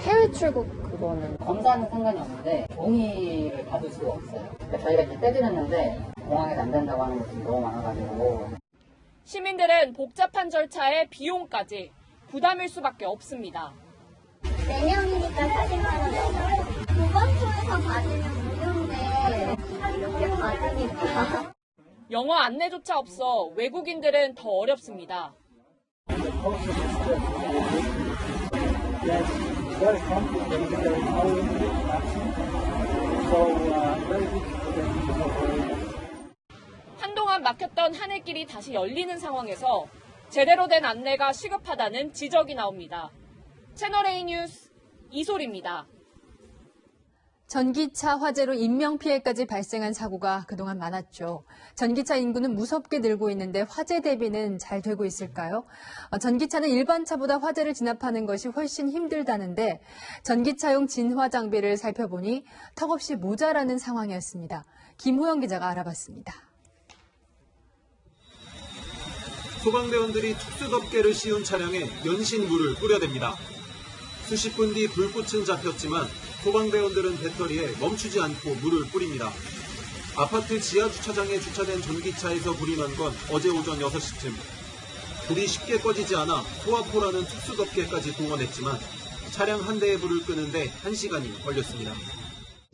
해외 출국 그거는 검사는 상관이 없는데 동의를 받을 수가 없어요. 그러니까 저희가 이제 떼드렸는데 공항에서 안 된다고 하는 것들이 너무 많아가지고. 시민들은 복잡한 절차에 비용까지 부담일 수밖에 없습니다. 4명이니까 40만 원 내고 보건소에서 받으면 무료인데 이렇게 받으니까. 영어 안내조차 없어 외국인들은 더 어렵습니다. 한동안 막혔던 하늘길이 다시 열리는 상황에서 제대로 된 안내가 시급하다는 지적이 나옵니다. 채널A 뉴스 이소리입니다. 전기차 화재로 인명피해까지 발생한 사고가 그동안 많았죠. 전기차 인구는 무섭게 늘고 있는데 화재 대비는 잘 되고 있을까요? 전기차는 일반 차보다 화재를 진압하는 것이 훨씬 힘들다는데 전기차용 진화 장비를 살펴보니 턱없이 모자라는 상황이었습니다. 김호영 기자가 알아봤습니다. 소방대원들이 특수덮개를 씌운 차량에 연신 물을 뿌려댑니다. 수십 분 뒤 불꽃은 잡혔지만 소방대원들은 배터리에 멈추지 않고 물을 뿌립니다. 아파트 지하 주차장에 주차된 전기차에서 불이 난 건 어제 오전 6시쯤. 불이 쉽게 꺼지지 않아 소화포라는 특수덮개까지 동원했지만 차량 한 대의 불을 끄는데 1시간이 걸렸습니다.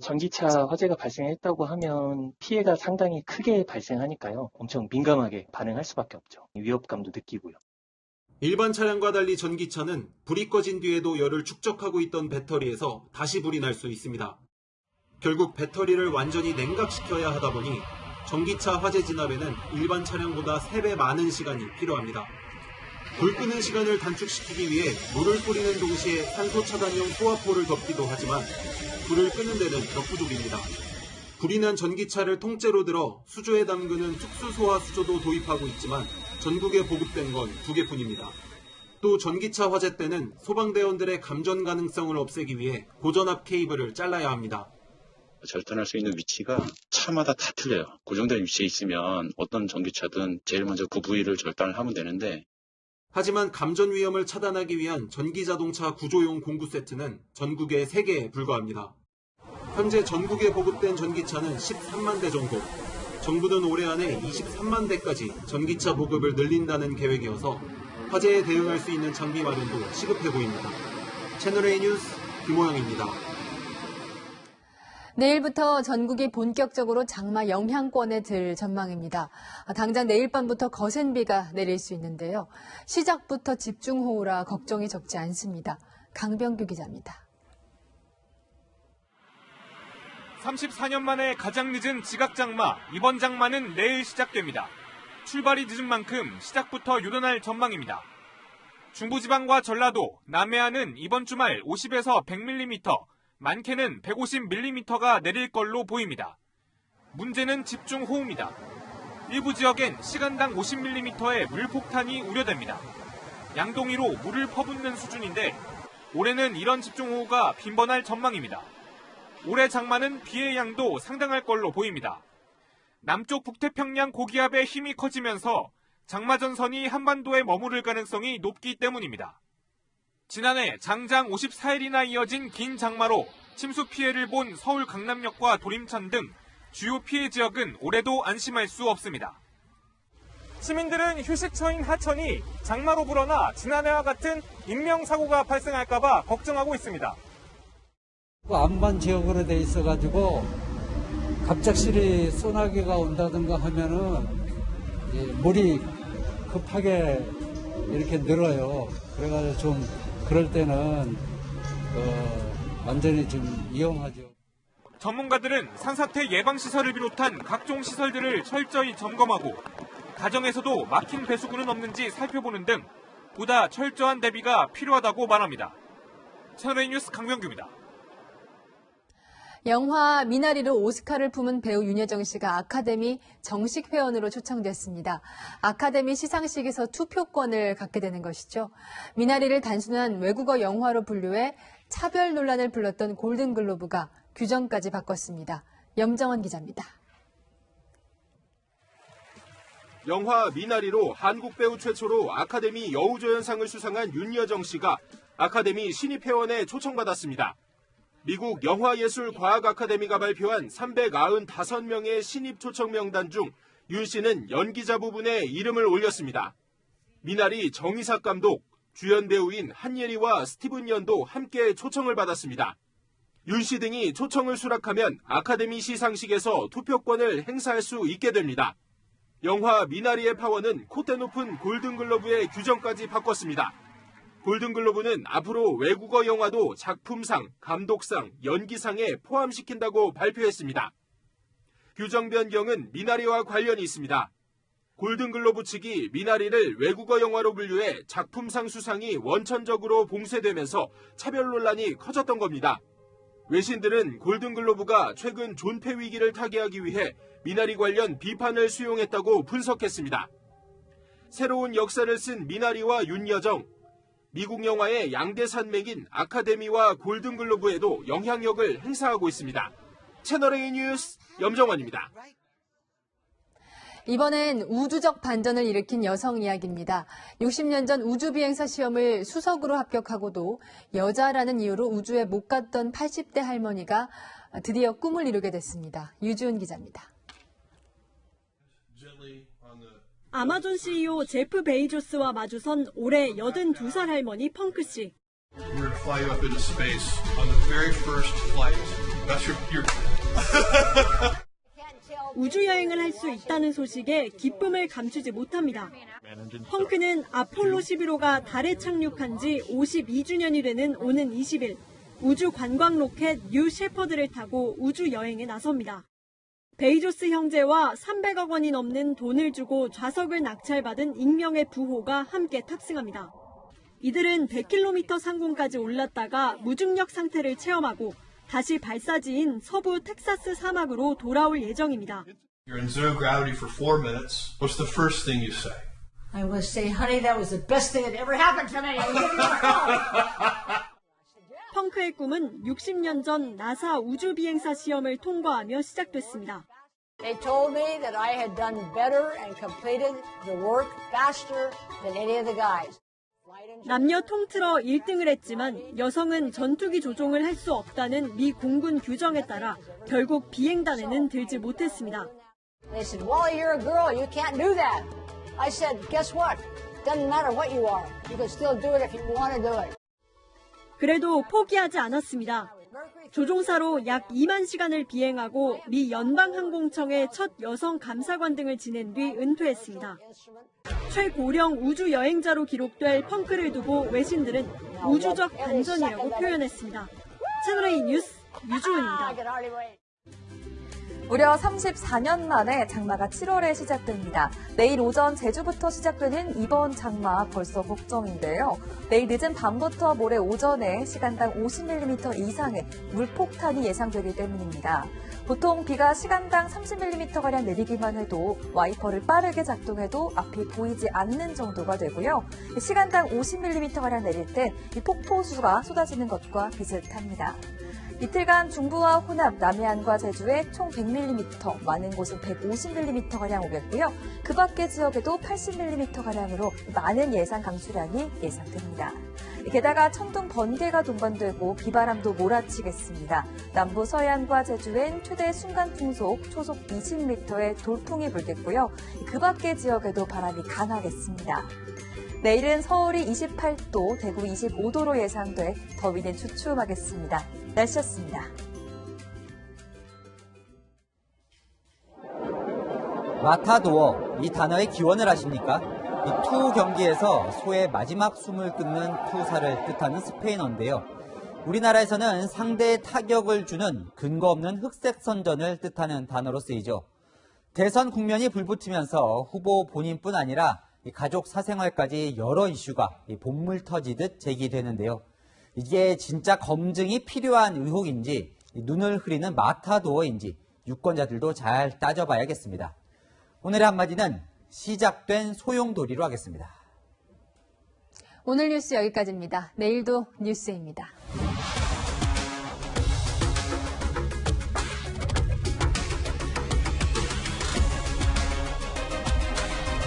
전기차 화재가 발생했다고 하면 피해가 상당히 크게 발생하니까요. 엄청 민감하게 반응할 수밖에 없죠. 위협감도 느끼고요. 일반 차량과 달리 전기차는 불이 꺼진 뒤에도 열을 축적하고 있던 배터리에서 다시 불이 날 수 있습니다. 결국 배터리를 완전히 냉각시켜야 하다 보니 전기차 화재 진압에는 일반 차량보다 3배 많은 시간이 필요합니다. 불 끄는 시간을 단축시키기 위해 물을 뿌리는 동시에 산소 차단용 소화포를 덮기도 하지만 불을 끄는 데는 역부족입니다. 불이 난 전기차를 통째로 들어 수조에 담그는 특수소화 수조도 도입하고 있지만 전국에 보급된 건 2개뿐입니다. 또 전기차 화재 때는 소방대원들의 감전 가능성을 없애기 위해 고전압 케이블을 잘라야 합니다. 절단할 수 있는 위치가 차마다 다 틀려요. 고정된 위치에 있으면 어떤 전기차든 제일 먼저 그 부위를 절단을 하면 되는데 하지만 감전 위험을 차단하기 위한 전기자동차 구조용 공구 세트는 전국에 3개에 불과합니다. 현재 전국에 보급된 전기차는 13만 대 정도. 정부는 올해 안에 23만 대까지 전기차 보급을 늘린다는 계획이어서 화재에 대응할 수 있는 장비 마련도 시급해 보입니다. 채널A 뉴스 김호영입니다. 내일부터 전국이 본격적으로 장마 영향권에 들 전망입니다. 당장 내일 밤부터 거센 비가 내릴 수 있는데요. 시작부터 집중호우라 걱정이 적지 않습니다. 강병규 기자입니다. 34년 만에 가장 늦은 지각장마, 이번 장마는 내일 시작됩니다. 출발이 늦은 만큼 시작부터 요란할 전망입니다. 중부지방과 전라도, 남해안은 이번 주말 50에서 100mm, 많게는 150mm가 내릴 걸로 보입니다. 문제는 집중호우입니다. 일부 지역엔 시간당 50mm의 물폭탄이 우려됩니다. 양동이로 물을 퍼붓는 수준인데 올해는 이런 집중호우가 빈번할 전망입니다. 올해 장마는 비의 양도 상당할 걸로 보입니다. 남쪽 북태평양 고기압의 힘이 커지면서 장마 전선이 한반도에 머무를 가능성이 높기 때문입니다. 지난해 장장 54일이나 이어진 긴 장마로 침수 피해를 본 서울 강남역과 도림천 등 주요 피해 지역은 올해도 안심할 수 없습니다. 시민들은 휴식처인 하천이 장마로 불어나 지난해와 같은 인명사고가 발생할까봐 걱정하고 있습니다. 안반 지역으로 돼 있어가지고 갑작스레 소나기가 온다든가 하면은 물이 급하게 이렇게 늘어요. 그래가지고 좀 그럴 때는 완전히 좀 위험하죠. 전문가들은 산사태 예방시설을 비롯한 각종 시설들을 철저히 점검하고 가정에서도 막힌 배수구는 없는지 살펴보는 등 보다 철저한 대비가 필요하다고 말합니다. 채널A 뉴스 강병규입니다. 영화 미나리로 오스카를 품은 배우 윤여정 씨가 아카데미 정식 회원으로 초청됐습니다. 아카데미 시상식에서 투표권을 갖게 되는 것이죠. 미나리를 단순한 외국어 영화로 분류해 차별 논란을 불렀던 골든글로브가 규정까지 바꿨습니다. 염정원 기자입니다. 영화 미나리로 한국 배우 최초로 아카데미 여우조연상을 수상한 윤여정 씨가 아카데미 신입회원에 초청받았습니다. 미국 영화예술과학 아카데미가 발표한 395명의 신입 초청 명단 중 윤 씨는 연기자 부분에 이름을 올렸습니다. 미나리 정의삭 감독, 주연 배우인 한예리와 스티븐 연도 함께 초청을 받았습니다. 윤 씨 등이 초청을 수락하면 아카데미 시상식에서 투표권을 행사할 수 있게 됩니다. 영화 미나리의 파워는 콧대 높은 골든글로브의 규정까지 바꿨습니다. 골든글로브는 앞으로 외국어 영화도 작품상, 감독상, 연기상에 포함시킨다고 발표했습니다. 규정 변경은 미나리와 관련이 있습니다. 골든글로브 측이 미나리를 외국어 영화로 분류해 작품상 수상이 원천적으로 봉쇄되면서 차별 논란이 커졌던 겁니다. 외신들은 골든글로브가 최근 존폐 위기를 타개하기 위해 미나리 관련 비판을 수용했다고 분석했습니다. 새로운 역사를 쓴 미나리와 윤여정, 미국 영화의 양대 산맥인 아카데미와 골든글로브에도 영향력을 행사하고 있습니다. 채널A 뉴스 염정원입니다. 이번엔 우주적 반전을 일으킨 여성 이야기입니다. 60년 전 우주비행사 시험을 수석으로 합격하고도 여자라는 이유로 우주에 못 갔던 80대 할머니가 드디어 꿈을 이루게 됐습니다. 유주은 기자입니다. 아마존 CEO 제프 베이조스와 마주선 올해 82살 할머니 펑크 씨. 우주 여행을 할 수 있다는 소식에 기쁨을 감추지 못합니다. 펑크는 아폴로 11호가 달에 착륙한 지 52주년이 되는 오는 20일 우주 관광 로켓 뉴 셰퍼드를 타고 우주 여행에 나섭니다. 베이조스 형제와 300억 원이 넘는 돈을 주고 좌석을 낙찰받은 익명의 부호가 함께 탑승합니다. 이들은 100km 상공까지 올랐다가 무중력 상태를 체험하고 다시 발사지인 서부 텍사스 사막으로 돌아올 예정입니다. You're in zero gravity for 4 minutes. What's the first thing you say? I will say, honey, that was the best thing that ever happened to me. 펑크의 꿈은 60년 전 나사 우주비행사 시험을 통과하며 시작됐습니다. They told me that I had done better and completed the work faster than any of the guys. 남녀 통틀어 1등을 했지만 여성은 전투기 조종을 할 수 없다는 미 공군 규정에 따라 결국 비행단에는 들지 못했습니다. They said, Wally, you're a girl. You can't do that. I said, guess what? Doesn't matter what you are. You can still do it if you want to do it. 그래도 포기하지 않았습니다. 조종사로 약 2만 시간을 비행하고 미 연방항공청의 첫 여성 감사관 등을 지낸 뒤 은퇴했습니다. 최고령 우주 여행자로 기록될 펑크를 두고 외신들은 우주적 반전이라고 표현했습니다. 채널A 뉴스 유주은입니다. 무려 34년 만에 장마가 7월에 시작됩니다. 내일 오전 제주부터 시작되는 이번 장마 벌써 걱정인데요. 내일 늦은 밤부터 모레 오전에 시간당 50mm 이상의 물폭탄이 예상되기 때문입니다. 보통 비가 시간당 30mm가량 내리기만 해도 와이퍼를 빠르게 작동해도 앞이 보이지 않는 정도가 되고요. 시간당 50mm가량 내릴 땐 이 폭포수가 쏟아지는 것과 비슷합니다. 이틀간 중부와 호남, 남해안과 제주에 총 100mm, 많은 곳은 150mm가량 오겠고요. 그 밖의 지역에도 80mm가량으로 많은 예상 강수량이 예상됩니다. 게다가 천둥 번개가 동반되고 비바람도 몰아치겠습니다. 남부 서해안과 제주엔 최대 순간 풍속 초속 20m의 돌풍이 불겠고요. 그 밖의 지역에도 바람이 강하겠습니다. 내일은 서울이 28도, 대구 25도로 예상돼 더위는 주춤하겠습니다. 날씨였습니다. 마타도어, 이 단어의 기원을 아십니까? 이 투 경기에서 소의 마지막 숨을 끊는 투사를 뜻하는 스페인어인데요. 우리나라에서는 상대에 타격을 주는 근거 없는 흑색 선전을 뜻하는 단어로 쓰이죠. 대선 국면이 불붙으면서 후보 본인뿐 아니라 가족 사생활까지 여러 이슈가 본물 터지듯 제기되는데요. 이게 진짜 검증이 필요한 의혹인지 눈을 흐리는 마타도어인지 유권자들도 잘 따져봐야겠습니다. 오늘의 한마디는 시작된 소용돌이로 하겠습니다. 오늘 뉴스 여기까지입니다. 내일도 뉴스입니다.